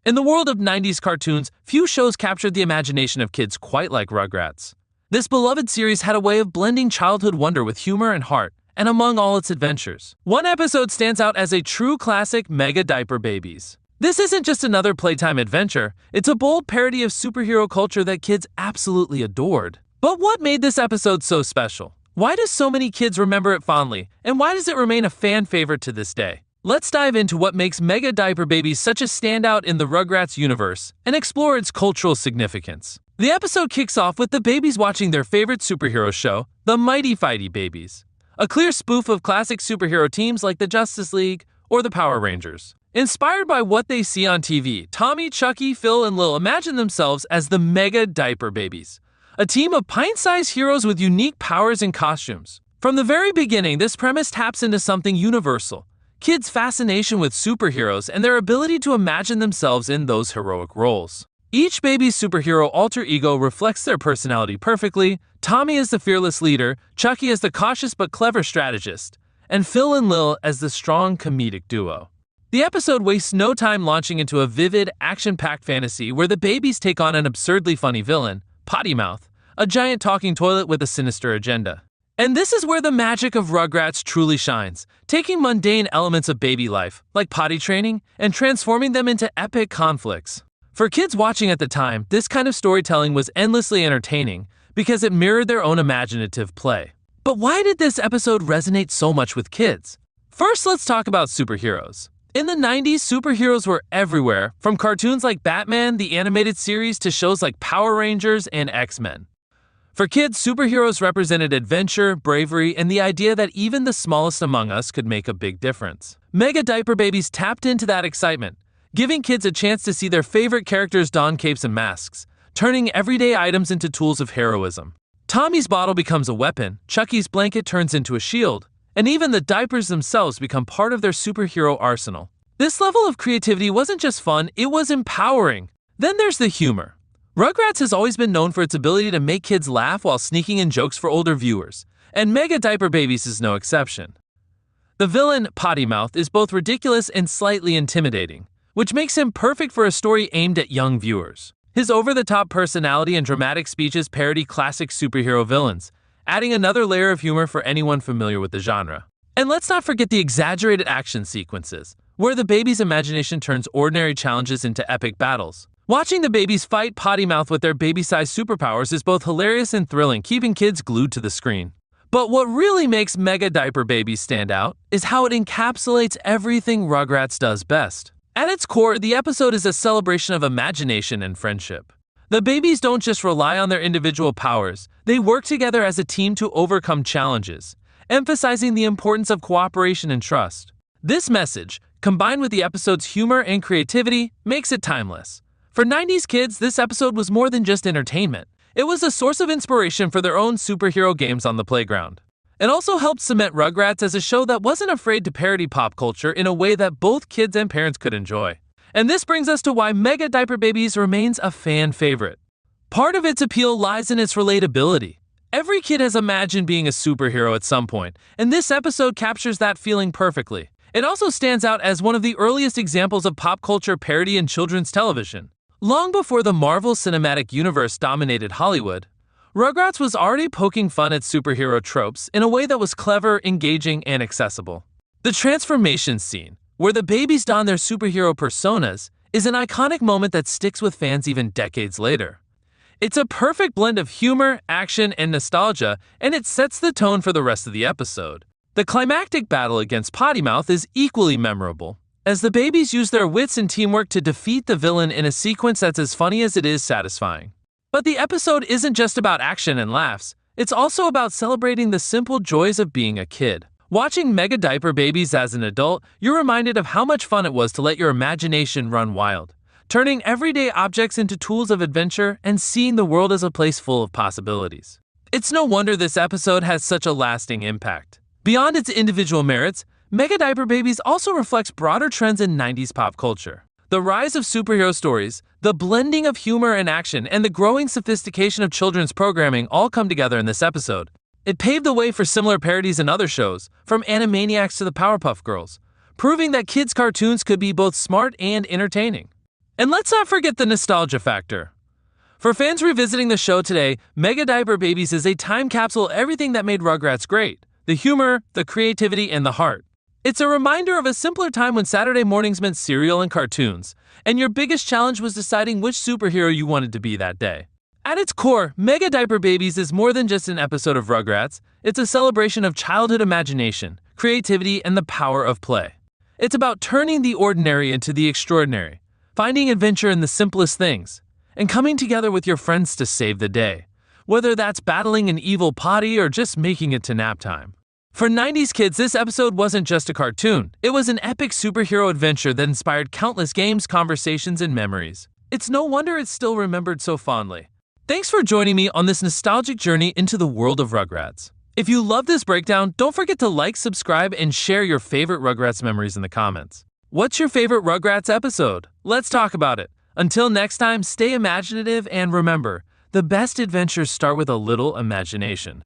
In the world of 90s cartoons, few shows captured the imagination of kids quite like Rugrats. This beloved series had a way of blending childhood wonder with humor and heart, and among all its adventures, one episode stands out as a true classic: Mega-Diaper Babies. This isn't just another playtime adventure, it's a bold parody of superhero culture that kids absolutely adored. But what made this episode so special? Why do so many kids remember it fondly, and why does it remain a fan favorite to this day? Let's dive into what makes Mega-Diaper Babies such a standout in the Rugrats universe, and explore its cultural significance. The episode kicks off with the babies watching their favorite superhero show, the Mighty Fighty Babies, a clear spoof of classic superhero teams like the Justice League or the Power Rangers. Inspired by what they see on TV, Tommy, Chuckie, Phil, and Lil imagine themselves as the Mega-Diaper Babies, a team of pint-sized heroes with unique powers and costumes. From the very beginning, this premise taps into something universal: kids' fascination with superheroes and their ability to imagine themselves in those heroic roles. Each baby's superhero alter ego reflects their personality perfectly. Tommy as the fearless leader, Chuckie as the cautious but clever strategist, and Phil and Lil as the strong comedic duo. The episode wastes no time launching into a vivid, action-packed fantasy where the babies take on an absurdly funny villain, Potty-Mouth, a giant talking toilet with a sinister agenda. And this is where the magic of Rugrats truly shines, taking mundane elements of baby life, like potty training, and transforming them into epic conflicts. For kids watching at the time, this kind of storytelling was endlessly entertaining because it mirrored their own imaginative play. But why did this episode resonate so much with kids? First, let's talk about superheroes. In the 90s, superheroes were everywhere, from cartoons like Batman, the animated series, to shows like Power Rangers and X-Men. For kids, superheroes represented adventure, bravery, and the idea that even the smallest among us could make a big difference. Mega-Diaper Babies tapped into that excitement, giving kids a chance to see their favorite characters don capes and masks, turning everyday items into tools of heroism. Tommy's bottle becomes a weapon, Chuckie's blanket turns into a shield, and even the diapers themselves become part of their superhero arsenal. This level of creativity wasn't just fun, it was empowering. Then there's the humor. Rugrats has always been known for its ability to make kids laugh while sneaking in jokes for older viewers, and Mega-Diaper Babies is no exception. The villain, Potty-Mouth, is both ridiculous and slightly intimidating, which makes him perfect for a story aimed at young viewers. His over-the-top personality and dramatic speeches parody classic superhero villains, adding another layer of humor for anyone familiar with the genre. And let's not forget the exaggerated action sequences, where the baby's imagination turns ordinary challenges into epic battles. Watching the babies fight Potty-Mouth with their baby-sized superpowers is both hilarious and thrilling, keeping kids glued to the screen. But what really makes Mega-Diaper Babies stand out is how it encapsulates everything Rugrats does best. At its core, the episode is a celebration of imagination and friendship. The babies don't just rely on their individual powers, they work together as a team to overcome challenges, emphasizing the importance of cooperation and trust. This message, combined with the episode's humor and creativity, makes it timeless. For 90s kids, this episode was more than just entertainment. It was a source of inspiration for their own superhero games on the playground. It also helped cement Rugrats as a show that wasn't afraid to parody pop culture in a way that both kids and parents could enjoy. And this brings us to why Mega-Diaper Babies remains a fan favorite. Part of its appeal lies in its relatability. Every kid has imagined being a superhero at some point, and this episode captures that feeling perfectly. It also stands out as one of the earliest examples of pop culture parody in children's television. Long before the Marvel Cinematic Universe dominated Hollywood, Rugrats was already poking fun at superhero tropes in a way that was clever, engaging, and accessible. The transformation scene, where the babies don their superhero personas, is an iconic moment that sticks with fans even decades later. It's a perfect blend of humor, action, and nostalgia, and it sets the tone for the rest of the episode. The climactic battle against Potty-Mouth is equally memorable, as the babies use their wits and teamwork to defeat the villain in a sequence that's as funny as it is satisfying. But the episode isn't just about action and laughs, it's also about celebrating the simple joys of being a kid. Watching Mega-Diaper Babies as an adult, you're reminded of how much fun it was to let your imagination run wild, turning everyday objects into tools of adventure and seeing the world as a place full of possibilities. It's no wonder this episode has such a lasting impact. Beyond its individual merits, Mega-Diaper Babies also reflects broader trends in 90s pop culture. The rise of superhero stories, the blending of humor and action, and the growing sophistication of children's programming all come together in this episode. It paved the way for similar parodies in other shows, from Animaniacs to the Powerpuff Girls, proving that kids' cartoons could be both smart and entertaining. And let's not forget the nostalgia factor. For fans revisiting the show today, Mega-Diaper Babies is a time capsule of everything that made Rugrats great. The humor, the creativity, and the heart. It's a reminder of a simpler time when Saturday mornings meant cereal and cartoons, and your biggest challenge was deciding which superhero you wanted to be that day. At its core, Mega-Diaper Babies is more than just an episode of Rugrats. It's a celebration of childhood imagination, creativity, and the power of play. It's about turning the ordinary into the extraordinary, finding adventure in the simplest things, and coming together with your friends to save the day, whether that's battling an evil potty or just making it to nap time. For 90s kids, this episode wasn't just a cartoon. It was an epic superhero adventure that inspired countless games, conversations, and memories. It's no wonder it's still remembered so fondly. Thanks for joining me on this nostalgic journey into the world of Rugrats. If you love this breakdown, don't forget to like, subscribe, and share your favorite Rugrats memories in the comments. What's your favorite Rugrats episode? Let's talk about it. Until next time, stay imaginative and remember, the best adventures start with a little imagination.